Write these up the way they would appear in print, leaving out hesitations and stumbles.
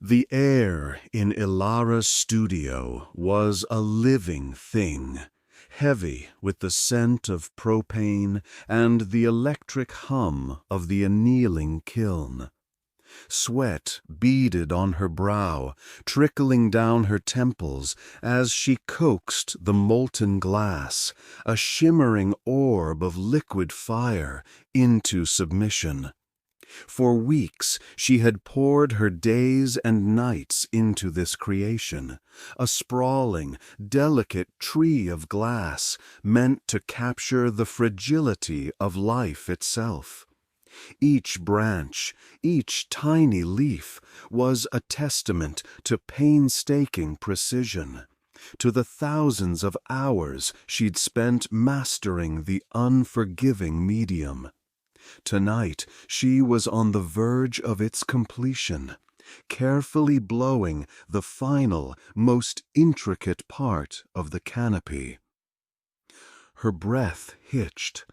The air in Ilara's studio was a living thing, heavy with the scent of propane and the electric hum of the annealing kiln. Sweat beaded on her brow, trickling down her temples as she coaxed the molten glass, a shimmering orb of liquid fire, into submission. For weeks she had poured her days and nights into this creation, a sprawling, delicate tree of glass meant to capture the fragility of life itself. Each branch, each tiny leaf, was a testament to painstaking precision, to the thousands of hours she'd spent mastering the unforgiving medium. Tonight she was on the verge of its completion, carefully blowing the final, most intricate part of the canopy. Her breath hitched.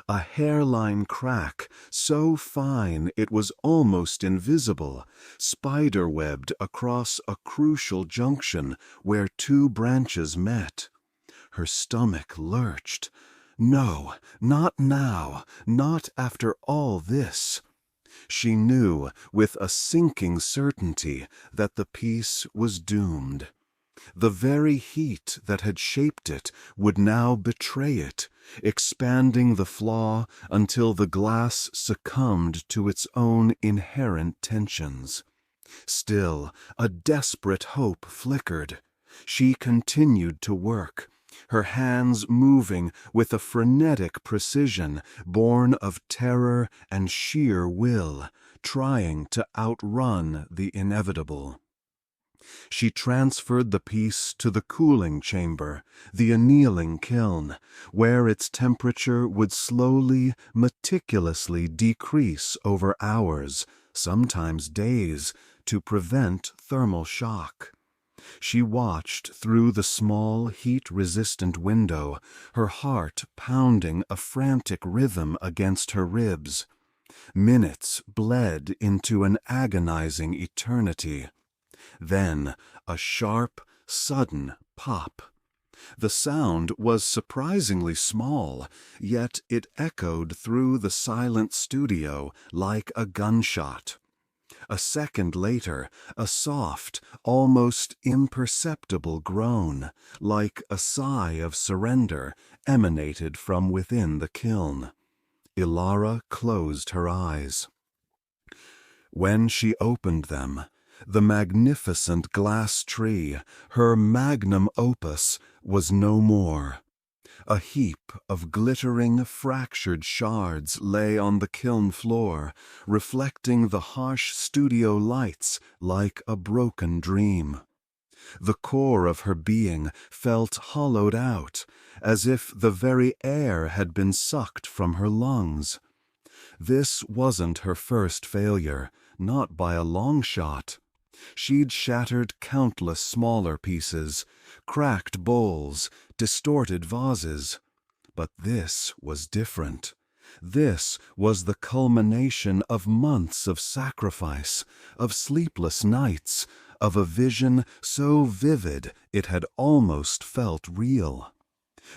A hairline crack, so fine it was almost invisible, spider-webbed across a crucial junction where two branches met. Her stomach lurched. No, not now, not after all this. She knew with a sinking certainty that the piece was doomed. The very heat that had shaped it would now betray it, expanding the flaw until the glass succumbed to its own inherent tensions. Still, a desperate hope flickered. She continued to work, her hands moving with a frenetic precision born of terror and sheer will, trying to outrun the inevitable. She transferred the piece to the cooling chamber, the annealing kiln, where its temperature would slowly, meticulously decrease over hours, sometimes days, to prevent thermal shock. She watched through the small, heat-resistant window, her heart pounding a frantic rhythm against her ribs. Minutes bled into an agonizing eternity. Then a sharp, sudden pop. The sound was surprisingly small, yet it echoed through the silent studio like a gunshot. A second later, a soft, almost imperceptible groan, like a sigh of surrender, emanated from within the kiln. Ilara closed her eyes. When she opened them, the magnificent glass tree, her magnum opus, was no more. A heap of glittering, fractured shards lay on the kiln floor, reflecting the harsh studio lights like a broken dream. The core of her being felt hollowed out, as if the very air had been sucked from her lungs. This wasn't her first failure, not by a long shot. She'd shattered countless smaller pieces, cracked bowls, distorted vases. But this was different. This was the culmination of months of sacrifice, of sleepless nights, of a vision so vivid it had almost felt real.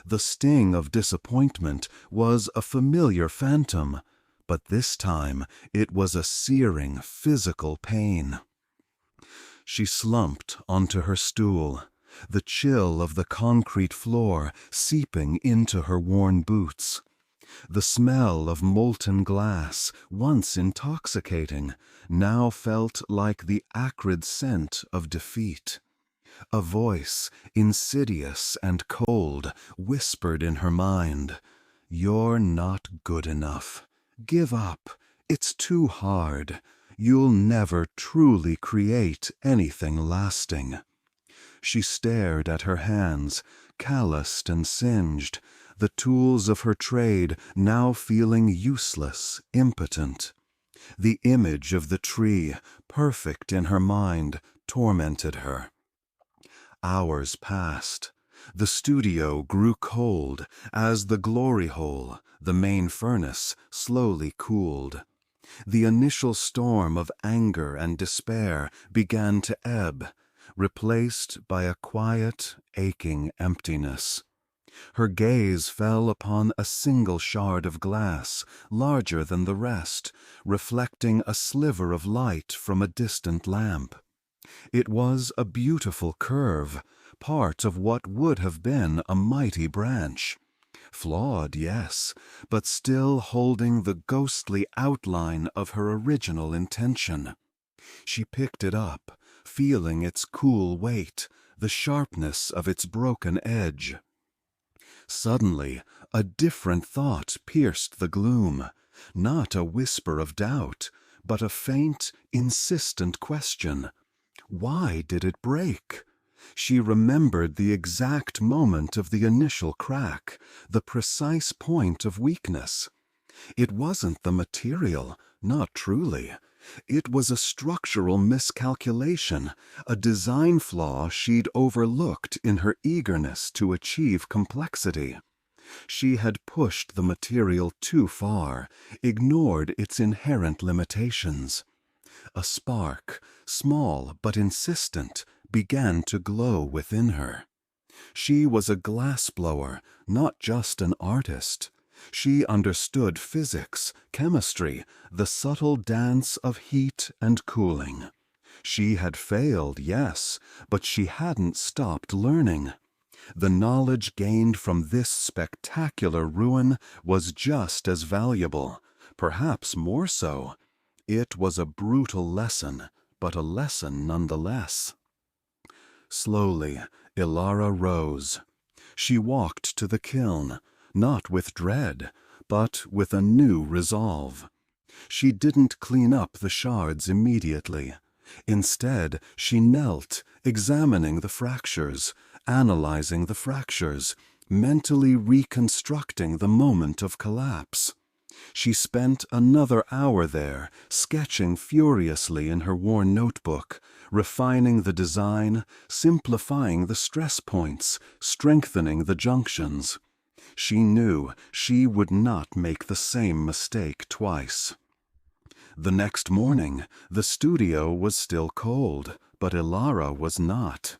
The sting of disappointment was a familiar phantom, but this time it was a searing physical pain. She slumped onto her stool, the chill of the concrete floor seeping into her worn boots. The smell of molten glass, once intoxicating, now felt like the acrid scent of defeat. A voice, insidious and cold, whispered in her mind, "You're not good enough. Give up. It's too hard. You'll never truly create anything lasting." She stared at her hands, calloused and singed, the tools of her trade now feeling useless, impotent. The image of the tree, perfect in her mind, tormented her. Hours passed. The studio grew cold as the glory hole, the main furnace, slowly cooled. The initial storm of anger and despair began to ebb, replaced by a quiet, aching emptiness. Her gaze fell upon a single shard of glass, larger than the rest, reflecting a sliver of light from a distant lamp. It was a beautiful curve, part of what would have been a mighty branch. Flawed, yes, but still holding the ghostly outline of her original intention. She picked it up, feeling its cool weight, the sharpness of its broken edge. Suddenly, a different thought pierced the gloom, not a whisper of doubt, but a faint, insistent question. Why did it break? She remembered the exact moment of the initial crack, the precise point of weakness. It wasn't the material, not truly. It was a structural miscalculation, a design flaw she'd overlooked in her eagerness to achieve complexity. She had pushed the material too far, ignored its inherent limitations. A spark, small but insistent, began to glow within her. She was a glassblower, not just an artist. She understood physics, chemistry, the subtle dance of heat and cooling. She had failed, yes, but she hadn't stopped learning. The knowledge gained from this spectacular ruin was just as valuable, perhaps more so. It was a brutal lesson, but a lesson nonetheless. Slowly, Ilara rose. She walked to the kiln, not with dread, but with a new resolve. She didn't clean up the shards immediately. Instead, she knelt, examining the fractures, analyzing the fractures, mentally reconstructing the moment of collapse. She spent another hour there, sketching furiously in her worn notebook, refining the design, simplifying the stress points, strengthening the junctions. She knew she would not make the same mistake twice. The next morning, the studio was still cold, but Ilara was not.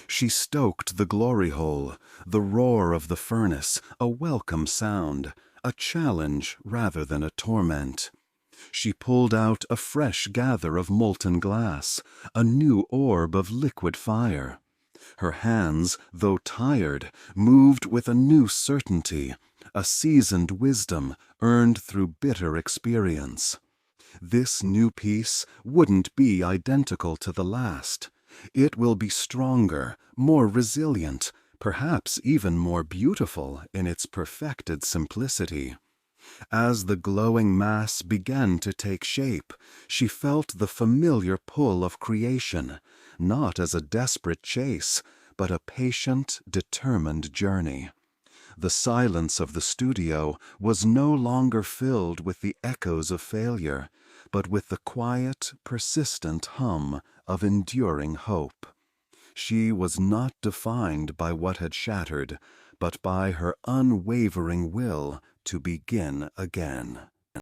She stoked the glory hole, the roar of the furnace, a welcome sound, a challenge rather than a torment. She pulled out a fresh gather of molten glass, a new orb of liquid fire. Her hands, though tired, moved with a new certainty, a seasoned wisdom earned through bitter experience. This new piece wouldn't be identical to the last. It will be stronger, more resilient, perhaps even more beautiful in its perfected simplicity. As the glowing mass began to take shape, she felt the familiar pull of creation, not as a desperate chase, but a patient, determined journey. The silence of the studio was no longer filled with the echoes of failure, but with the quiet, persistent hum of enduring hope. She was not defined by what had shattered, but by her unwavering will to begin again.